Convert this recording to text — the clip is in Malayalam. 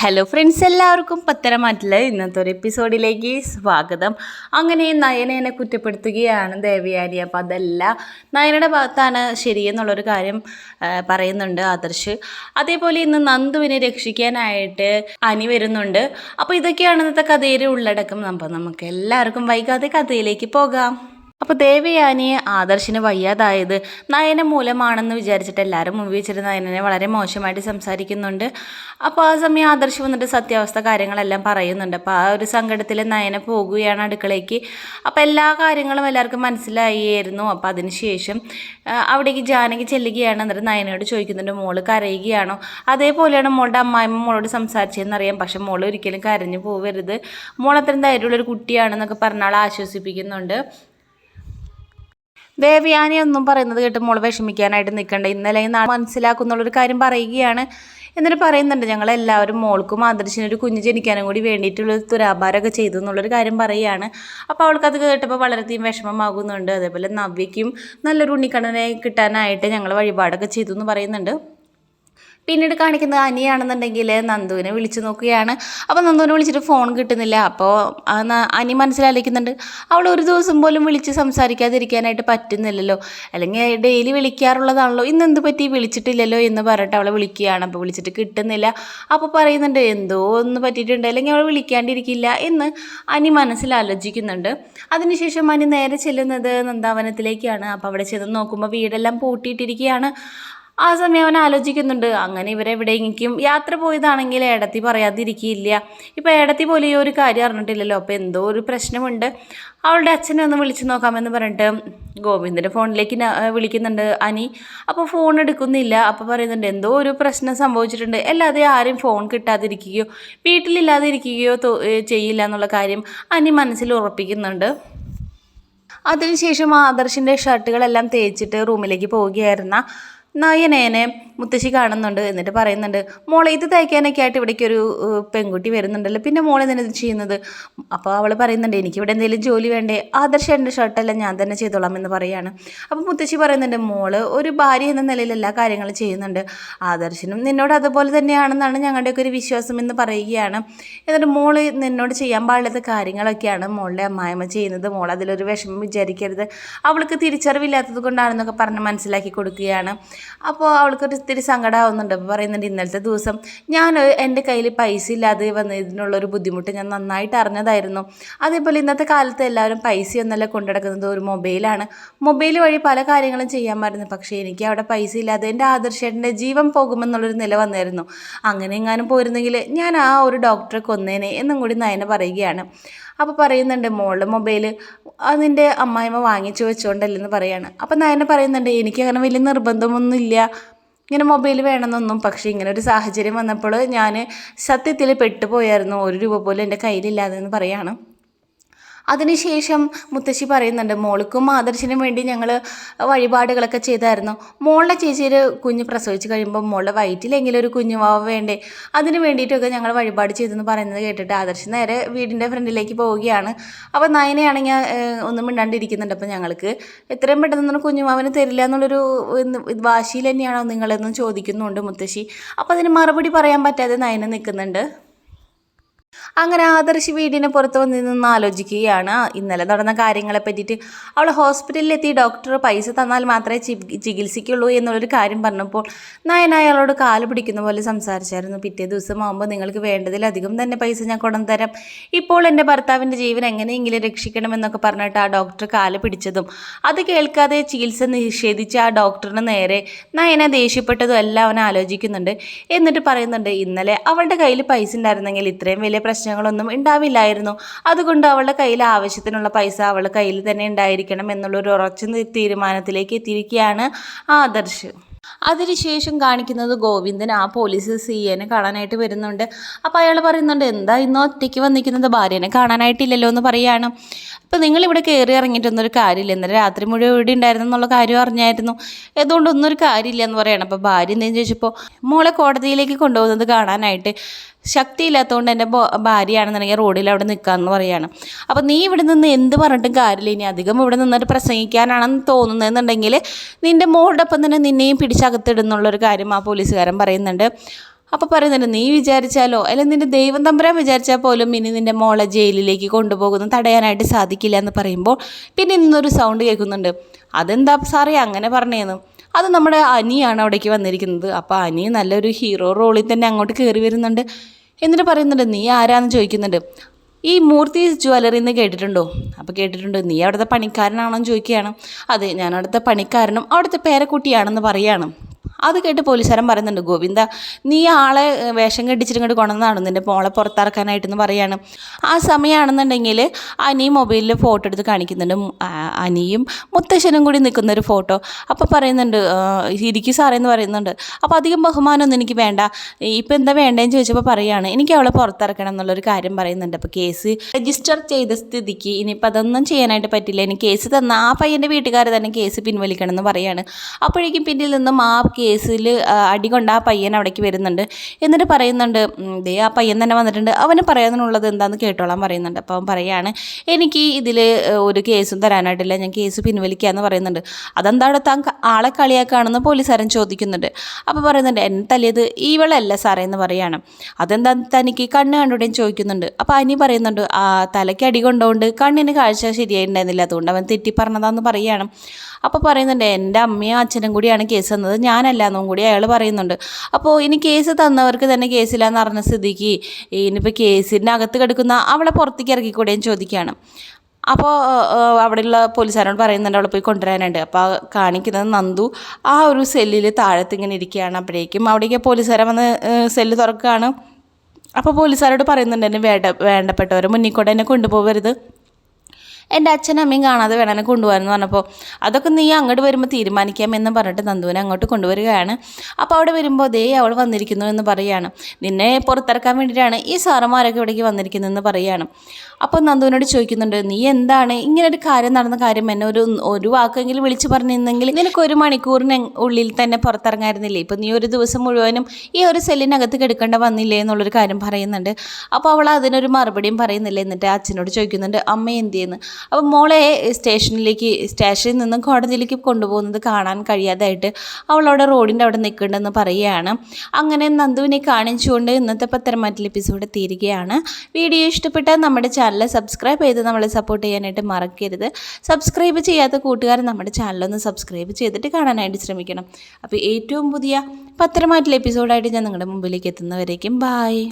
ഹലോ ഫ്രണ്ട്സ്, എല്ലാവർക്കും പത്തരമാറ്റിലെ ഇന്നത്തെ ഒരു എപ്പിസോഡിലേക്ക് സ്വാഗതം. അങ്ങനെ നയനേനെ കുറ്റപ്പെടുത്തുകയാണ് ദേവയാനി. അപ്പോൾ അതല്ല, നയനയുടെ ഭാഗത്താണ് ശരിയെന്നുള്ളൊരു കാര്യം പറയുന്നുണ്ട് ആദർശ്. അതേപോലെ ഇന്ന് നന്ദുവിനെ രക്ഷിക്കാനായിട്ട് അനി വരുന്നുണ്ട്. അപ്പോൾ ഇതൊക്കെയാണ് ഇന്നത്തെ കഥയുടെ ഉള്ളടക്കം. അപ്പോൾ നമുക്ക് എല്ലാവർക്കും വൈകാതെ കഥയിലേക്ക് പോകാം. അപ്പോൾ ദേവയാനിയെ ആദർശിന് വയ്യാതായത് നയന മൂലമാണെന്ന് വിചാരിച്ചിട്ട് എല്ലാവരും മുമ്പ് വെച്ചിട്ട് നയനെ വളരെ മോശമായിട്ട് സംസാരിക്കുന്നുണ്ട്. അപ്പോൾ ആ സമയം ആദർശ് വന്നിട്ട് സത്യാവസ്ഥ കാര്യങ്ങളെല്ലാം പറയുന്നുണ്ട്. അപ്പോൾ ആ ഒരു സങ്കടത്തിൽ നയന പോകുകയാണ് അടുക്കളയ്ക്ക്. അപ്പോൾ എല്ലാ കാര്യങ്ങളും എല്ലാവർക്കും മനസ്സിലായിരുന്നു. അപ്പോൾ അതിനുശേഷം അവിടേക്ക് ജാനകി ചെല്ലുകയാണ്. എന്നിട്ട് നയനയോട് ചോദിക്കുന്നുണ്ട്, മോള് കരയുകയാണോ? അതേപോലെയാണ് മോളുടെ അമ്മായിമ്മ മോളോട് സംസാരിച്ചതെന്നറിയാം, പക്ഷെ മോൾ ഒരിക്കലും കരഞ്ഞു പോവരുത്, മോൾ അത്രയും ധൈര്യമുള്ളൊരു കുട്ടിയാണെന്നൊക്കെ പറഞ്ഞാൽ ആശ്വസിപ്പിക്കുന്നുണ്ട്. ദേവയാനി ഒന്നും പറയുന്നത് കേട്ട് മോൾ വിഷമിക്കാനായിട്ട് നിൽക്കണ്ട, ഇന്നലെ മനസ്സിലാക്കുന്നുള്ളൊരു കാര്യം പറയുകയാണ്. എന്നിട്ട് പറയുന്നുണ്ട്, ഞങ്ങളെല്ലാവരും മോൾക്കും ആദർശിനൊരു കുഞ്ഞ് ജനിക്കാനും കൂടി വേണ്ടിയിട്ടുള്ള തുലാഭാരമൊക്കെ ചെയ്തു എന്നുള്ളൊരു കാര്യം പറയുകയാണ്. അപ്പോൾ അവൾക്കത് കേട്ടപ്പോൾ വളരെയധികം വിഷമമാകുന്നുണ്ട്. അതേപോലെ നവ്യയ്ക്കും നല്ലൊരു ഉണ്ണിക്കണ്ണനെ കിട്ടാനായിട്ട് ഞങ്ങൾ വഴിപാടൊക്കെ ചെയ്തു എന്ന് പറയുന്നുണ്ട്. പിന്നീട് കാണിക്കുന്നത് അനിയാണെന്നുണ്ടെങ്കിൽ നന്ദുവിനെ വിളിച്ചു നോക്കുകയാണ്. അപ്പോൾ നന്ദുവിനെ വിളിച്ചിട്ട് ഫോൺ കിട്ടുന്നില്ല. അപ്പോൾ അനി മനസ്സിലാക്കുന്നുണ്ട്, അവൾ ഒരു ദിവസം പോലും വിളിച്ച് സംസാരിക്കാതിരിക്കാനായിട്ട് പറ്റുന്നില്ലല്ലോ, അല്ലെങ്കിൽ ഡെയിലി വിളിക്കാറുള്ളതാണല്ലോ, ഇന്ന് എന്ത് പറ്റി വിളിച്ചിട്ടില്ലല്ലോ എന്ന് പറഞ്ഞിട്ട് അവളെ വിളിക്കുകയാണ്. അപ്പോൾ വിളിച്ചിട്ട് കിട്ടുന്നില്ല. അപ്പോൾ പറയുന്നുണ്ട്, എന്തോ ഒന്ന് പറ്റിയിട്ടുണ്ട്, അല്ലെങ്കിൽ അവൾ വിളിക്കാണ്ടിരിക്കില്ല എന്ന് അനി മനസ്സിലാലോചിക്കുന്നുണ്ട്. അതിനുശേഷം അനി നേരെ ചെല്ലുന്നത് നന്ദാവനത്തിലേക്കാണ്. അപ്പോൾ അവിടെ ചെന്ന് നോക്കുമ്പോൾ വീടെല്ലാം പൂട്ടിയിട്ടിരിക്കുകയാണ്. ആ സമയം അവൻ ആലോചിക്കുന്നുണ്ട്, അങ്ങനെ ഇവരെവിടെയെങ്കിലും യാത്ര പോയതാണെങ്കിൽ ഏടത്തി പറയാതിരിക്കില്ല. ഇപ്പോൾ ഏടത്തി പോലും ഈ ഒരു കാര്യം അറിഞ്ഞിട്ടില്ലല്ലോ, അപ്പോൾ എന്തോ ഒരു പ്രശ്നമുണ്ട്, അവളുടെ അച്ഛനെ ഒന്ന് വിളിച്ചു നോക്കാമെന്ന് പറഞ്ഞിട്ട് ഗോവിന്ദൻ്റെ ഫോണിലേക്ക് വിളിക്കുന്നുണ്ട് അനി. അപ്പോൾ ഫോൺ എടുക്കുന്നില്ല. അപ്പോൾ പറയുന്നുണ്ട്, എന്തോ ഒരു പ്രശ്നം സംഭവിച്ചിട്ടുണ്ട്, അല്ലാതെ ആരും ഫോൺ കിട്ടാതിരിക്കുകയോ വീട്ടിലില്ലാതിരിക്കുകയോ ചെയ്യില്ല എന്നുള്ള കാര്യം അനി മനസ്സിൽ ഉറപ്പിക്കുന്നുണ്ട്. അതിനുശേഷം ആദർശിൻ്റെ ഷർട്ടുകളെല്ലാം തേച്ചിട്ട് റൂമിലേക്ക് പോവുകയായിരുന്ന നയനേനെ മുത്തശ്ശി കാണുന്നുണ്ട്. എന്നിട്ട് പറയുന്നുണ്ട്, മോളെ ഇത് തയ്ക്കാനൊക്കെ ആയിട്ട് ഇവിടേക്ക് ഒരു പെൺകുട്ടി വരുന്നുണ്ടല്ലോ, പിന്നെ മോളെ തന്നെ ഇത് ചെയ്യുന്നത്? അപ്പോൾ അവൾ പറയുന്നുണ്ട്, എനിക്കിവിടെ എന്തെങ്കിലും ജോലി വേണ്ടേ, ആദർശ് എൻ്റെ ഷർട്ടെല്ലാം ഞാൻ തന്നെ ചെയ്തോളാം എന്ന് പറയുകയാണ്. അപ്പോൾ മുത്തശ്ശി പറയുന്നുണ്ട്, മോള് ഒരു ഭാര്യ എന്ന നിലയിൽ എല്ലാ കാര്യങ്ങളും ചെയ്യുന്നുണ്ട്, ആദർശിനും നിന്നോട് അതുപോലെ തന്നെയാണെന്നാണ് ഞങ്ങളുടെയൊക്കെ ഒരു വിശ്വാസം എന്ന് പറയുകയാണ്. എന്നിട്ട് മോള് നിന്നോട് ചെയ്യാൻ പാടില്ലാത്ത കാര്യങ്ങളൊക്കെയാണ് മോളുടെ അമ്മായിമ്മ ചെയ്യുന്നത്, മോൾ അതിലൊരു വിഷമം വിചാരിക്കരുത്, അവൾക്ക് തിരിച്ചറിവില്ലാത്തത് കൊണ്ടാണെന്നൊക്കെ പറഞ്ഞ് മനസ്സിലാക്കി കൊടുക്കുകയാണ്. അപ്പോൾ അവൾക്കൊരു ഇത്തിരി സങ്കടമാവുന്നുണ്ട്. അപ്പോൾ പറയുന്നുണ്ട്, ഇന്നലത്തെ ദിവസം ഞാൻ എൻ്റെ കയ്യിൽ പൈസ ഇല്ലാതെ വന്നതിനുള്ളൊരു ബുദ്ധിമുട്ട് ഞാൻ നന്നായിട്ട് അറിഞ്ഞതായിരുന്നു. അതേപോലെ ഇന്നത്തെ കാലത്ത് എല്ലാവരും പൈസയൊന്നല്ല കൊണ്ടുനടക്കുന്നത്, ഒരു മൊബൈലാണ്, മൊബൈൽ വഴി പല കാര്യങ്ങളും ചെയ്യാമായിരുന്നു, പക്ഷേ എനിക്ക് അവിടെ പൈസ ഇല്ലാതെ എൻ്റെ ആദർശേട്ടൻ്റെ ജീവൻ പോകുമെന്നുള്ളൊരു നില വന്നായിരുന്നു, അങ്ങനെ എങ്ങാനും പോയിരുന്നെങ്കിൽ ഞാൻ ആ ഒരു ഡോക്ടറെ കൊന്നേനെ എന്നും കൂടി നയന പറയുകയാണ്. അപ്പോൾ പറയുന്നുണ്ട്, മോളുടെ മൊബൈൽ അതിൻ്റെ അമ്മായിമ്മ വാങ്ങിച്ചു വെച്ചുകൊണ്ടല്ലെന്ന് പറയാണ്. അപ്പോൾ നയന പറയുന്നുണ്ട്, എനിക്കങ്ങനെ വലിയ നിർബന്ധമൊന്നുമില്ല ഇങ്ങനെ മൊബൈൽ വേണമെന്നൊന്നും, പക്ഷേ ഇങ്ങനെ ഒരു സാഹചര്യം വന്നപ്പോൾ ഞാൻ സത്യത്തിൽ പെട്ടുപോയായിരുന്നു, 1 രൂപ പോലും എൻ്റെ കയ്യിലില്ലാതെ എന്ന് പറയാണ്. അതിനുശേഷം മുത്തശ്ശി പറയുന്നുണ്ട്, മോൾക്കും ആദർശിനും വേണ്ടി ഞങ്ങൾ വഴിപാടുകളൊക്കെ ചെയ്തായിരുന്നു, മോളുടെ ചേച്ചിയൊരു കുഞ്ഞ് പ്രസവിച്ച് കഴിയുമ്പോൾ മോളുടെ വയറ്റിലെങ്കിലും ഒരു കുഞ്ഞുമാവ് വേണ്ടേ, അതിന് വേണ്ടിയിട്ടൊക്കെ ഞങ്ങൾ വഴിപാട് ചെയ്തെന്ന് പറയുന്നത് കേട്ടിട്ട് ആദർശ് നേരെ വീടിൻ്റെ ഫ്രണ്ടിലേക്ക് പോവുകയാണ്. അപ്പോൾ നയനയാണെങ്കിൽ ഒന്നും മിണ്ടാണ്ടിരിക്കുന്നുണ്ട്. അപ്പോൾ ഞങ്ങൾക്ക് എത്രയും പെട്ടെന്ന് കുഞ്ഞുമാവിന് തരില്ല എന്നുള്ളൊരു വാശിയിൽ തന്നെയാണോ നിങ്ങളെന്നും ചോദിക്കുന്നുണ്ട് മുത്തശ്ശി. അപ്പോൾ അതിന് മറുപടി പറയാൻ പറ്റാതെ നയന നിൽക്കുന്നുണ്ട്. അങ്ങനെ ആദർശ് വീടിന് പുറത്ത് വന്ന് നിന്ന് ആലോചിക്കുകയാണ് ഇന്നലെ നടന്ന കാര്യങ്ങളെ പറ്റിയിട്ട്. അവൾ ഹോസ്പിറ്റലിലെത്തി ഡോക്ടർ പൈസ തന്നാൽ മാത്രമേ ചികിത്സിക്കുള്ളൂ എന്നുള്ളൊരു കാര്യം പറഞ്ഞപ്പോൾ നയന അയാളോട് കാല് പിടിക്കുന്ന പോലെ സംസാരിച്ചായിരുന്നു. പിറ്റേ ദിവസം ആകുമ്പോൾ നിങ്ങൾക്ക് വേണ്ടതിലധികം തന്നെ പൈസ ഞാൻ കൊണ്ടുതരാം, ഇപ്പോൾ എൻ്റെ ഭർത്താവിൻ്റെ ജീവൻ എങ്ങനെയെങ്കിലും രക്ഷിക്കണമെന്നൊക്കെ പറഞ്ഞിട്ട് ആ ഡോക്ടർ കാല് പിടിച്ചതും അത് കേൾക്കാതെ ചികിത്സ നിഷേധിച്ച ആ ഡോക്ടറിന് നേരെ നയന ദേഷ്യപ്പെട്ടതും എല്ലാം അവൻ ആലോചിക്കുന്നുണ്ട്. എന്നിട്ട് പറയുന്നുണ്ട്, ഇന്നലെ അവളുടെ കയ്യിൽ പൈസ ഉണ്ടായിരുന്നെങ്കിൽ ഇത്രയും വലിയ പ്രശ്നങ്ങളൊന്നും ഉണ്ടാവില്ലായിരുന്നു, അതുകൊണ്ട് അവളുടെ കയ്യിൽ ആവശ്യത്തിനുള്ള പൈസ അവളുടെ കയ്യിൽ തന്നെ ഉണ്ടായിരിക്കണം എന്നുള്ളൊരു ഉറച്ച തീരുമാനത്തിലേക്ക് എത്തിയിരിക്കുകയാണ് ആദർശ്. അതിനുശേഷം കാണിക്കുന്നത് ഗോവിന്ദൻ ആ പോലീസ് സിഐനെ കാണാനായിട്ട് വരുന്നുണ്ട്. അപ്പോൾ അയാൾ പറയുന്നുണ്ട്, എന്താ ഇന്ന് ഒറ്റയ്ക്ക് വന്നിരിക്കുന്നത്, ഭാര്യനെ കാണാനായിട്ടില്ലല്ലോ എന്ന് പറയുകയാണ്. അപ്പോൾ നിങ്ങളിവിടെ കയറി ഇറങ്ങിയിട്ടൊന്നൊരു കാര്യമില്ല, ഇന്നലെ രാത്രി മുഴുവൻ ഇവിടെ ഉണ്ടായിരുന്നു എന്നുള്ള കാര്യം അറിഞ്ഞായിരുന്നു, അതുകൊണ്ടൊന്നും ഒരു കാര്യമില്ല എന്ന് പറയണം. അപ്പോൾ ഭാര്യ എന്തെന്ന് ചോദിച്ചപ്പോൾ മോളെ കോടതിയിലേക്ക് കൊണ്ടുപോകുന്നത് കാണാനായിട്ട് ശക്തിയില്ലാത്തതുകൊണ്ട് എൻ്റെ ഭാര്യയാണെന്നുണ്ടെങ്കിൽ റോഡിൽ അവിടെ നിൽക്കാമെന്ന് പറയുകയാണ്. അപ്പോൾ നീ ഇവിടെ നിന്ന് എന്ത് പറഞ്ഞിട്ടും കാര്യമില്ല, ഇനി അധികം ഇവിടെ നിന്നിട്ട് പ്രസംഗിക്കാനാണെന്ന് തോന്നുന്നതെന്നുണ്ടെങ്കിൽ നിൻ്റെ മോളുടെ ഒപ്പം തന്നെ നിന്നെയും പിടിച്ചകത്തിടുന്നുള്ളൊരു കാര്യം ആ പോലീസുകാരൻ പറയുന്നുണ്ട്. അപ്പോൾ പറയുന്നുണ്ട് നീ വിചാരിച്ചാലോ അല്ലെങ്കിൽ നിൻ്റെ ദൈവം തമ്പുരാൻ വിചാരിച്ചാൽ പോലും ഇനി നിൻ്റെ മോളെ ജയിലിലേക്ക് കൊണ്ടുപോകുന്നു തടയാനായിട്ട് സാധിക്കില്ല എന്ന് പറയുമ്പോൾ പിന്നെ ഇന്നൊരു സൗണ്ട് കേൾക്കുന്നുണ്ട്. അതെന്താ സാറേ അങ്ങനെ പറഞ്ഞേന്ന്. അത് നമ്മുടെ അനിയാണ് അവിടേക്ക് വന്നിരിക്കുന്നത്. അപ്പോൾ അനി നല്ലൊരു ഹീറോ റോളിൽ തന്നെ അങ്ങോട്ട് കയറി വരുന്നുണ്ട്. എന്നിട്ട് പറയുന്നുണ്ട് നീ ആരാന്ന് ചോദിക്കുന്നുണ്ട്. ഈ മൂർത്തി ജ്വല്ലറി എന്ന് കേട്ടിട്ടുണ്ടോ? അപ്പോൾ കേട്ടിട്ടുണ്ട്. നീ അവിടുത്തെ പണിക്കാരനാണോ എന്ന് ചോദിക്കുകയാണ്. അതെ, ഞാൻ അവിടുത്തെ പണിക്കാരനും അവിടുത്തെ പേരക്കുട്ടിയാണെന്ന് പറയുകയാണ്. അത് കേട്ട് പോലീസുകാരൻ പറയുന്നുണ്ട്, ഗോവിന്ദ നീ ആളെ വേഷം കെട്ടിച്ചിട്ട് ഇങ്ങോട്ട് കൊണ്ടുവന്നതാണോ നിൻ്റെ മോളെ പുറത്തിറക്കാനായിട്ടെന്ന് പറയാണ്. ആ സമയമാണെന്നുണ്ടെങ്കിൽ അനി മൊബൈലിൽ ഫോട്ടോ എടുത്ത് കാണിക്കുന്നുണ്ട്. അനിയും മുത്തശ്ശനും കൂടി നിൽക്കുന്നൊരു ഫോട്ടോ. അപ്പോൾ പറയുന്നുണ്ട് ഇരിക്കും സാറേ എന്ന് പറയുന്നുണ്ട്. അപ്പോൾ അധികം ബഹുമാനമൊന്നും എനിക്ക് വേണ്ട, ഇപ്പം എന്താ വേണ്ടതെന്ന് ചോദിച്ചപ്പോൾ പറയുകയാണ് എനിക്ക് അവളെ പുറത്തിറക്കണം എന്നുള്ളൊരു കാര്യം പറയുന്നുണ്ട്. അപ്പോൾ കേസ് രജിസ്റ്റർ ചെയ്ത സ്ഥിതിക്ക് ഇനിയിപ്പോൾ അതൊന്നും ചെയ്യാനായിട്ട് പറ്റില്ല. ഇനി കേസ് തന്ന ആ പയ്യൻ്റെ വീട്ടുകാർ തന്നെ കേസ് പിൻവലിക്കണം എന്ന് പറയുകയാണ്. അപ്പോഴേക്കും പിന്നിൽ നിന്നും ആ കേസിൽ അടികൊണ്ട് ആ പയ്യൻ അവിടേക്ക് വരുന്നുണ്ട്. എന്നിട്ട് പറയുന്നുണ്ട് ദേ ആ പയ്യൻ തന്നെ വന്നിട്ടുണ്ട്, അവന് പറയാനുള്ളത് എന്താണെന്ന് കേട്ടോളാൻ പറയുന്നുണ്ട്. അപ്പോൾ അവൻ പറയുകയാണ് എനിക്ക് ഇതിൽ ഒരു കേസും തരാനായിട്ടില്ല, ഞാൻ കേസ് പിൻവലിക്കാമെന്ന് പറയുന്നുണ്ട്. അതെന്താണ് താൻ ആളെ കളിയാക്കുകയാണെന്ന് പോലീസുകാരൻ ചോദിക്കുന്നുണ്ട്. അപ്പോൾ പറയുന്നുണ്ട് എന്നെ തല്ലിയത് ഇവളല്ല സാറേ എന്ന് പറയുകയാണ്. അതെന്താ തനിക്ക് കണ്ണ് കണ്ടുകൂടെയും ചോദിക്കുന്നുണ്ട്. അപ്പോൾ അനി പറയുന്നുണ്ട് ആ തലയ്ക്ക് അടി കൊണ്ടുകൊണ്ട് കണ്ണിന് കാഴ്ച ശരിയായിട്ടുണ്ടായിരുന്നില്ല, അതുകൊണ്ട് അവൻ തെറ്റി പറഞ്ഞതാന്ന് പറയുകയാണ്. അപ്പോൾ പറയുന്നുണ്ട് എൻ്റെ അമ്മയും അച്ഛനും കൂടിയാണ് കേസ് തന്നത്, ഞാനല്ലാന്നും കൂടി അയാൾ പറയുന്നുണ്ട്. അപ്പോൾ ഇനി കേസ് തന്നവർക്ക് തന്നെ കേസില്ലാന്ന് പറഞ്ഞ സ്ഥിതിക്ക് ഇനിയിപ്പോൾ കേസിൻ്റെ അകത്ത് കിടക്കുന്ന അവളെ പുറത്തേക്ക് ഇറക്കിക്കൂടെയും ചോദിക്കുകയാണ്. അപ്പോൾ അവിടെയുള്ള പോലീസുകാരോട് പറയുന്നുണ്ട് അവളെ പോയി കൊണ്ടുവരാനുണ്ട്. അപ്പോൾ കാണിക്കുന്നത് നന്ദു ആ ഒരു സെല്ലിൽ താഴത്ത് ഇങ്ങനെ ഇരിക്കുകയാണ്. അപ്പോഴേക്കും അവിടേക്ക് പോലീസുകാരൻ വന്ന് സെല്ല് തുറക്കുകയാണ്. അപ്പോൾ പോലീസുകാരോട് പറയുന്നുണ്ട് എന്നെ വേണ്ടപ്പെട്ടവർ മുന്നിൽ കൂടെ എന്നെ കൊണ്ടുപോകരുത്, എൻ്റെ അച്ഛനും അമ്മയും കാണാതെ വേണം എന്നെ കൊണ്ടുപോകാമെന്ന് പറഞ്ഞപ്പോൾ അതൊക്കെ നീ അങ്ങോട്ട് വരുമ്പോൾ തീരുമാനിക്കാമെന്ന് പറഞ്ഞിട്ട് നന്ദുവിനെ അങ്ങോട്ട് കൊണ്ടുവരികയാണ്. അപ്പോൾ അവിടെ വരുമ്പോൾ ദേ അവൾ വന്നിരിക്കുന്നു എന്ന് പറയുകയാണ്. നിന്നെ പുറത്തിറക്കാൻ വേണ്ടിയിട്ടാണ് ഈ സാറന്മാരൊക്കെ ഇവിടേക്ക് വന്നിരിക്കുന്നതെന്ന് പറയുകയാണ്. അപ്പോൾ നന്ദുവിനോട് ചോദിക്കുന്നുണ്ട് നീ എന്താണ് ഇങ്ങനൊരു കാര്യം നടന്ന കാര്യം എന്നെ ഒരു വാക്കെങ്കിലും വിളിച്ച് പറഞ്ഞിരുന്നെങ്കിൽ നിനക്ക് 1 മണിക്കൂറിന് ഉള്ളിൽ തന്നെ പുറത്തിറങ്ങായിരുന്നില്ലേ, ഇപ്പോൾ നീ ഒരു ദിവസം മുഴുവനും ഈ ഒരു സെല്ലിനകത്ത് കിടക്കേണ്ട വന്നില്ലേ എന്നുള്ളൊരു കാര്യം പറയുന്നുണ്ട്. അപ്പോൾ അവൾ അതിനൊരു മറുപടിയും പറയുന്നില്ല. എന്നിട്ട് അച്ഛനോട് ചോദിക്കുന്നുണ്ട് അമ്മ എന്ത് ചെയ്യുന്നു. അപ്പോൾ മോളെ സ്റ്റേഷനിൽ നിന്നും കോടതിയിലേക്ക് കൊണ്ടുപോകുന്നത് കാണാൻ കഴിയാതായിട്ട് അവളവിടെ റോഡിൻ്റെ അവിടെ നിൽക്കുന്നുണ്ടെന്ന് പറയുകയാണ്. അങ്ങനെ നന്ദുവിനെ കാണിച്ചുകൊണ്ട് ഇന്നത്തെ പത്തരമാറ്റിൽ എപ്പിസോഡ് തീരുകയാണ്. വീഡിയോ ഇഷ്ടപ്പെട്ടാൽ നമ്മുടെ ചാനൽ സബ്സ്ക്രൈബ് ചെയ്ത് നമ്മളെ സപ്പോർട്ട് ചെയ്യാനായിട്ട് മറക്കരുത്. സബ്സ്ക്രൈബ് ചെയ്യാത്ത കൂട്ടുകാർ നമ്മുടെ ചാനലൊന്ന് സബ്സ്ക്രൈബ് ചെയ്തിട്ട് കാണാനായിട്ട് ശ്രമിക്കണം. അപ്പോൾ ഏറ്റവും പുതിയ പത്തരമാറ്റിൽ എപ്പിസോഡായിട്ട് ഞാൻ നിങ്ങളുടെ മുമ്പിലേക്ക് എത്തുന്നവരേക്കും ബായ്.